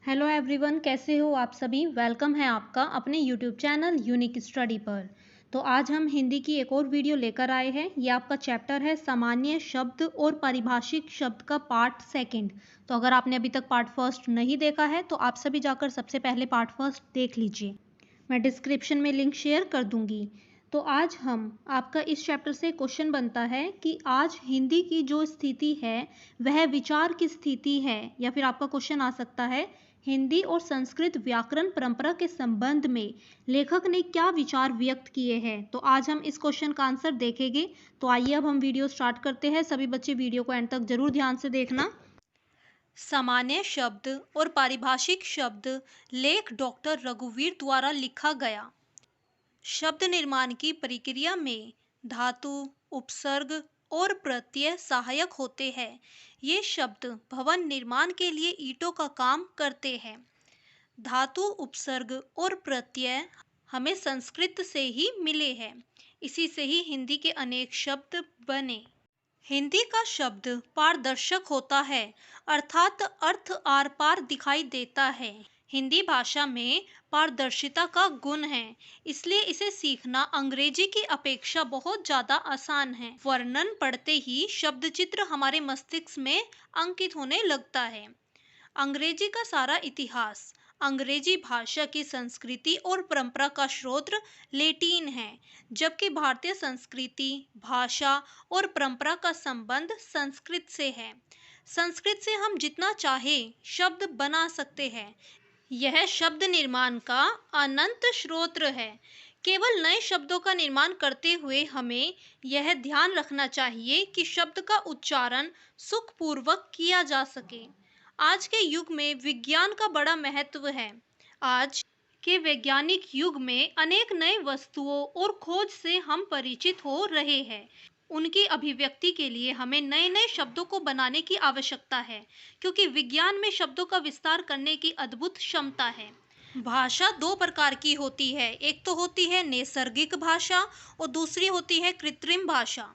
Hello everyone, कैसे हो आप सभी। वेलकम है आपका अपने यूट्यूब चैनल यूनिक स्टडी पर। तो आज हम हिंदी की एक और वीडियो लेकर आए हैं। ये आपका चैप्टर है सामान्य शब्द और पारिभाषिक शब्द का पार्ट सेकंड। तो अगर आपने अभी तक पार्ट फर्स्ट नहीं देखा है तो आप सभी जाकर सबसे पहले पार्ट फर्स्ट देख लीजिए। मैं डिस्क्रिप्शन में लिंक शेयर कर दूंगी। तो आज हम आपका इस चैप्टर से क्वेश्चन बनता है कि आज हिंदी की जो स्थिति है वह विचार की स्थिति है, या फिर आपका क्वेश्चन आ सकता है हिंदी और संस्कृत व्याकरण परंपरा के संबंध में लेखक ने क्या विचार व्यक्त किए हैं। तो आज हम इस क्वेश्चन का आंसर देखेंगे। तो आइए अब हम वीडियो स्टार्ट करते हैं। सभी बच्चे वीडियो को एंड तक जरूर ध्यान से देखना। सामान्य शब्द और पारिभाषिक शब्द लेख डॉक्टर रघुवीर द्वारा लिखा गया। शब्द निर्माण की प्रक्रिया में धातु, उपसर्ग और प्रत्यय सहायक होते हैं। ये शब्द भवन निर्माण के लिए ईंटों का काम करते हैं। धातु, उपसर्ग और प्रत्यय हमें संस्कृत से ही मिले हैं। इसी से ही हिंदी के अनेक शब्द बने। हिंदी का शब्द पारदर्शक होता है, अर्थात अर्थ आर पार दिखाई देता है। हिंदी भाषा में पारदर्शिता का गुण है, इसलिए इसे सीखना अंग्रेजी की अपेक्षा बहुत ज़्यादा आसान है। वर्णन पढ़ते ही शब्द चित्र हमारे मस्तिष्क में अंकित होने लगता है। अंग्रेजी का सारा इतिहास। अंग्रेजी भाषा की संस्कृति और परंपरा का स्रोत लैटिन है, जबकि भारतीय संस्कृति, भाषा और परंपरा का संबंध संस्कृत से है। संस्कृत से हम जितना चाहे शब्द बना सकते हैं। यह शब्द निर्माण का अनंत स्रोत है। केवल नए शब्दों का निर्माण करते हुए हमें यह ध्यान रखना चाहिए कि शब्द का उच्चारण सुखपूर्वक किया जा सके। आज के युग में विज्ञान का बड़ा महत्व है। आज के वैज्ञानिक युग में अनेक नए वस्तुओं और खोज से हम परिचित हो रहे हैं। उनकी अभिव्यक्ति के लिए हमें नए नए शब्दों को बनाने की आवश्यकता है, क्योंकि विज्ञान में शब्दों का विस्तार करने की अद्भुत क्षमता है। भाषा दो प्रकार की होती है, एक तो होती है नैसर्गिक भाषा और दूसरी होती है कृत्रिम भाषा।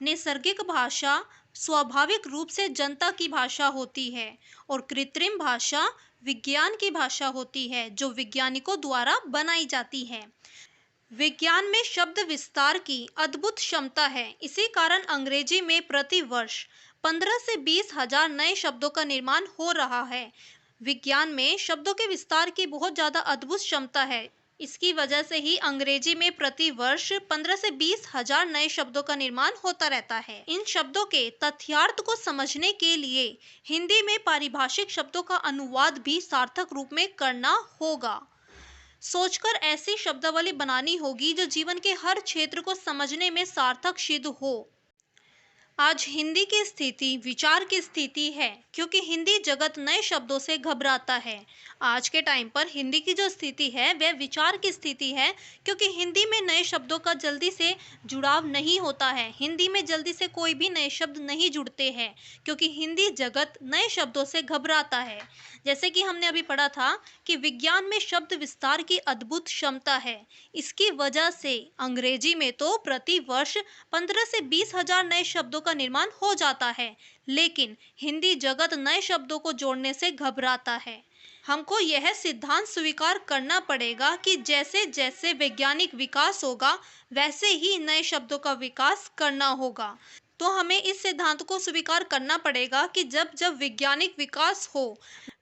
नैसर्गिक भाषा स्वाभाविक रूप से जनता की भाषा होती है और कृत्रिम भाषा विज्ञान की भाषा होती है, जो वैज्ञानिकों द्वारा बनाई जाती है। विज्ञान में शब्द विस्तार की अद्भुत क्षमता है। इसी कारण अंग्रेजी में प्रति वर्ष 15 से 20 हजार नए शब्दों का निर्माण हो रहा है। विज्ञान में शब्दों के विस्तार की बहुत ज़्यादा अद्भुत क्षमता है। इसकी वजह से ही अंग्रेजी में प्रति वर्ष 15 से 20 हजार नए शब्दों का निर्माण होता रहता है। इन शब्दों के तथ्यार्थ को समझने के लिए हिंदी में पारिभाषिक शब्दों का अनुवाद भी सार्थक रूप में करना होगा। सोचकर ऐसी शब्दावली बनानी होगी जो जीवन के हर क्षेत्र को समझने में सार्थक सिद्ध हो। आज हिंदी की स्थिति विचार की स्थिति है, क्योंकि हिंदी जगत नए शब्दों से घबराता है। आज के टाइम पर हिंदी की जो स्थिति है वह विचार की स्थिति है, क्योंकि हिंदी में नए शब्दों का जल्दी से जुड़ाव नहीं होता है। हिंदी में जल्दी से कोई भी नए शब्द नहीं जुड़ते हैं, क्योंकि हिंदी जगत नए शब्दों से घबराता है। जैसे कि हमने अभी पढ़ा था कि विज्ञान में शब्द विस्तार की अद्भुत क्षमता है। इसकी वजह से अंग्रेजी में तो प्रति वर्ष 15 से 20 हजार नए शब्दों का निर्माण हो जाता है, लेकिन हिंदी जगत नए शब्दों को जोड़ने से घबराता है। हमको यह सिद्धांत स्वीकार करना पड़ेगा कि जैसे जैसे वैज्ञानिक विकास होगा वैसे ही नए शब्दों का विकास करना होगा। तो हमें इस सिद्धांत को स्वीकार करना पड़ेगा कि जब जब वैज्ञानिक विकास हो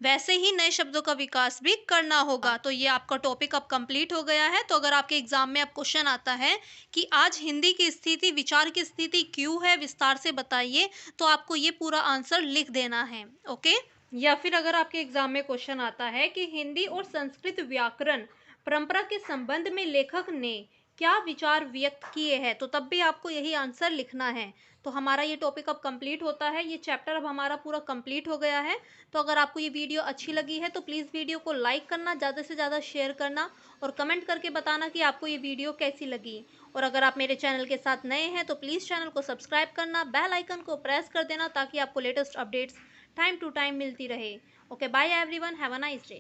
वैसे ही नए शब्दों का विकास भी करना होगा। तो ये आपका टॉपिक अब कंप्लीट हो गया है। तो अगर आपके एग्जाम में अब क्वेश्चन आता है कि आज हिंदी की स्थिति विचार की स्थिति क्यों है, विस्तार से बताइए, तो आपको ये पूरा आंसर लिख देना है। ओके। या फिर अगर आपके एग्जाम में क्वेश्चन आता है कि हिंदी और संस्कृत व्याकरण परंपरा के संबंध में लेखक ने क्या विचार व्यक्त किए हैं, तो तब भी आपको यही आंसर लिखना है। तो हमारा ये टॉपिक अब कंप्लीट होता है। ये चैप्टर अब हमारा पूरा कंप्लीट हो गया है। तो अगर आपको ये वीडियो अच्छी लगी है तो प्लीज़ वीडियो को लाइक करना, ज़्यादा से ज़्यादा शेयर करना और कमेंट करके बताना कि आपको ये वीडियो कैसी लगी। और अगर आप मेरे चैनल के साथ नए हैं तो प्लीज़ चैनल को सब्सक्राइब करना, बेल आइकन को प्रेस कर देना, ताकि आपको latest updates time to time मिलती रहे। Okay, bye everyone, have a nice day.